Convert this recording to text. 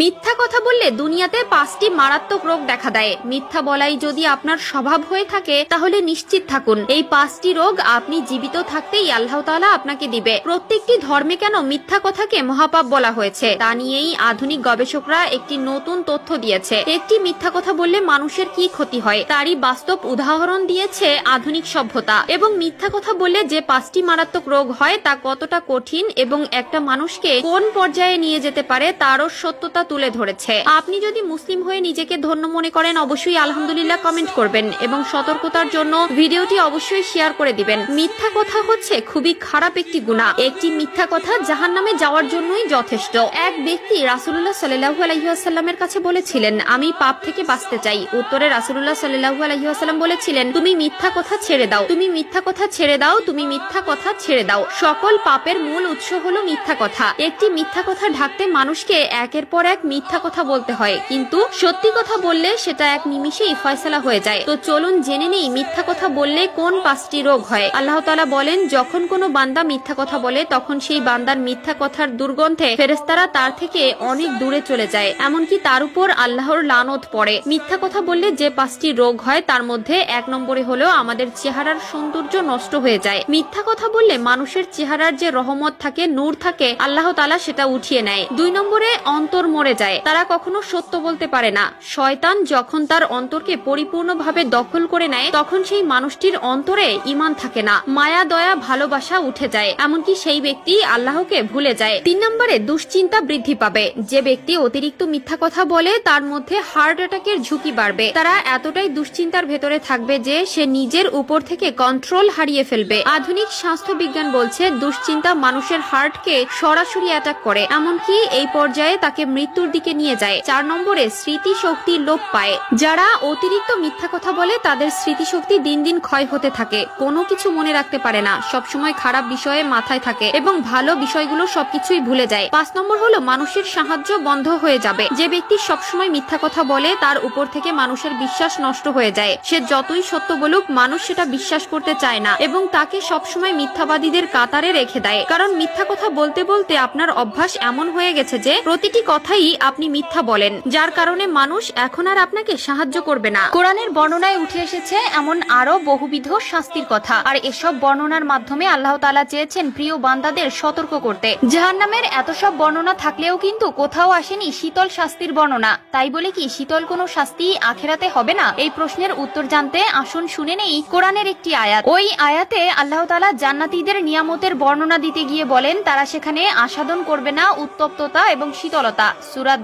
মিথ্যা কথা বললে দুনিয়াতে 5টি মারাত্মক রোগ দেখা দেয়। মিথ্যা বলাই যদি আপনার স্বভাব হয়ে থাকে তাহলে নিশ্চিত থাকুন এই 5টি রোগ আপনি জীবিত থাকতেই আল্লাহ তাআলা আপনাকে দিবে। প্রত্যেকটি ধর্মে কেন মিথ্যা কথাকে মহাপাপ বলা হয়েছে তা নিয়েই আধুনিক গবেষকরা একটি নতুন তথ্য দিয়েছে। একটি মিথ্যা কথা বললে মানুষের কি ক্ষতি হয় তারই বাস্তব উদাহরণ দিয়েছে আধুনিক সভ্যতা। এবং মিথ্যা কথা বললে যে 5টি মারাত্মক রোগ হয় তা কতটা কঠিন এবং একটা মানুষকে কোন পর্যায়ে নিয়ে যেতে পারে তারও সত্যতা তুলে ধরেছে। আপনি যদি মুসলিম হয়ে নিজেকে ধন্য মনে করেন অবশ্যই আলহামদুলিল্লাহ কমেন্ট করবেন এবং সতর্কতার জন্য ভিডিওটি অবশ্যই শেয়ার করে দিবেন। মিথ্যা কথা হচ্ছে খুবই খারাপ একটি গুনাহ। একটি মিথ্যা কথা জাহান্নামে যাওয়ার জন্যই যথেষ্ট। এক ব্যক্তি রাসূলুল্লাহ সাল্লাল্লাহু আলাইহি ওয়াসাল্লামের কাছে বলেছিলেন, আমি পাপ থেকে বাঁচতে চাই। উত্তরে রাসূলুল্লাহ সাল্লাল্লাহু আলাইহি ওয়াসাল্লাম বলেছিলেন, তুমি মিথ্যা কথা ছেড়ে দাও, তুমি মিথ্যা কথা ছেড়ে দাও, তুমি মিথ্যা কথা ছেড়ে দাও। সকল পাপের মূল উৎস হলো মিথ্যা কথা। একটি মিথ্যা কথা ঢাকতে মানুষকে একের পর এক মিথ্যা কথা বলতে হয়, কিন্তু সত্যি কথা বললে সেটা এক নিমিষেই ফয়সালা হয়ে যায়। তো চলুন জেনে নেই মিথ্যা কথা বললে কোন 5টি রোগ হয়। আল্লাহ তাআলা বলেন, যখন কোনো বান্দা মিথ্যা কথা বলে তখন সেই বান্দার মিথ্যা কথার দুর্গন্ধে ফেরেশতারা তার থেকে অনেক দূরে চলে যায়, এমনকি তার উপর আল্লাহর লানত পড়ে। মিথ্যা কথা বললে যে 5টি রোগ হয় তার মধ্যে 1 নম্বরে হলো আমাদের চেহারার সৌন্দর্য নষ্ট হয়ে যায়। মিথ্যা কথা বললে মানুষের চেহারার যে রহমত থাকে, নূর থাকে, আল্লাহ তাআলা সেটা উঠিয়ে নেয়। 2 নম্বরে অন্তর মরে যায়, তারা কখনো সত্য বলতে পারে না। শয়তান যখন তার অন্তরকে পরিপূর্ণভাবে দখল করে নেয় তখন সেই মানুষটির অন্তরে ঈমান থাকে না, মায়া দয়া ভালোবাসা উঠে যায়, এমনকি সেই ব্যক্তি আল্লাহকে ভুলে যায়। 3 নম্বরে দুশ্চিন্তা বৃদ্ধি পাবে। যে ব্যক্তি অতিরিক্ত মিথ্যা কথা বলে তার মধ্যে হার্ট অ্যাটাকের ঝুঁকি বাড়বে। তারা এতটাই দুশ্চিন্তার ভেতরে থাকবে যে সে নিজের উপর থেকে কন্ট্রোল হারিয়ে ফেলবে। আধুনিক স্বাস্থ্য বিজ্ঞান বলছে দুশ্চিন্তা মানুষের হার্টকে সরাসরি অ্যাটাক করে, এমনকি এই পর্যায়ে তাকে মৃত্যুর দিকে নিয়ে যায়। 4 নম্বরে স্মৃতিশক্তি লোপ পায়। যারা অতিরিক্ত মিথ্যা কথা বলে তাদের স্মৃতিশক্তি দিন দিন ক্ষয় হতে থাকে, কোনো কিছু মনে রাখতে পারে না, সবসময় খারাপ বিষয়ে মাথায় থাকে এবং ভালো বিষয়গুলো সবকিছুই ভুলে যায়। 5 নম্বর হলো মানুষের সাহায্য বন্ধ হয়ে যাবে। যে ব্যক্তি সবসময় মিথ্যা কথা বলে তার উপর থেকে মানুষের বিশ্বাস নষ্ট হয়ে যায়। সে যতই সত্য বলুক মানুষ সেটা বিশ্বাস করতে চায় না এবং তাকে সবসময় মিথ্যাবাদীদের কাতারে রেখে দেয়। কারণ মিথ্যা কথা বলতে বলতে আপনার অভ্যাস এমন হয়ে গেছে যে প্রতিটি কথাই আপনি মিথ্যা বলেন, যার কারণে মানুষ এখন আর আপনাকে সাহায্য করবে না। কোরআনের বর্ণনায় উঠে এসেছে এমন আরো বহুবিধ শাস্তির কথা, আর এসব বর্ণনার মাধ্যমে আল্লাহ তাআলা চেয়েছেন প্রিয় বান্দাদের সতর্ক করতে। জাহান্নামের এত সব বর্ণনা থাকলেও কিন্তু কোথাও আসেনি শীতল শাস্তির বর্ণনা। তাই বলে কি শীতল কোনো শাস্তি আখিরাতে হবে না? এই প্রশ্নের উত্তর জানতে আসুন শুনে নেই কোরআনের একটি আয়াত। ওই আয়াতে আল্লাহ তাআলা জান্নাতীদের নিয়ামতের বর্ণনা দিতে গিয়ে বলেন তারা সেখানে আস্বাদন করবে না উত্তপ্ততা এবং শীতলতা। সূরা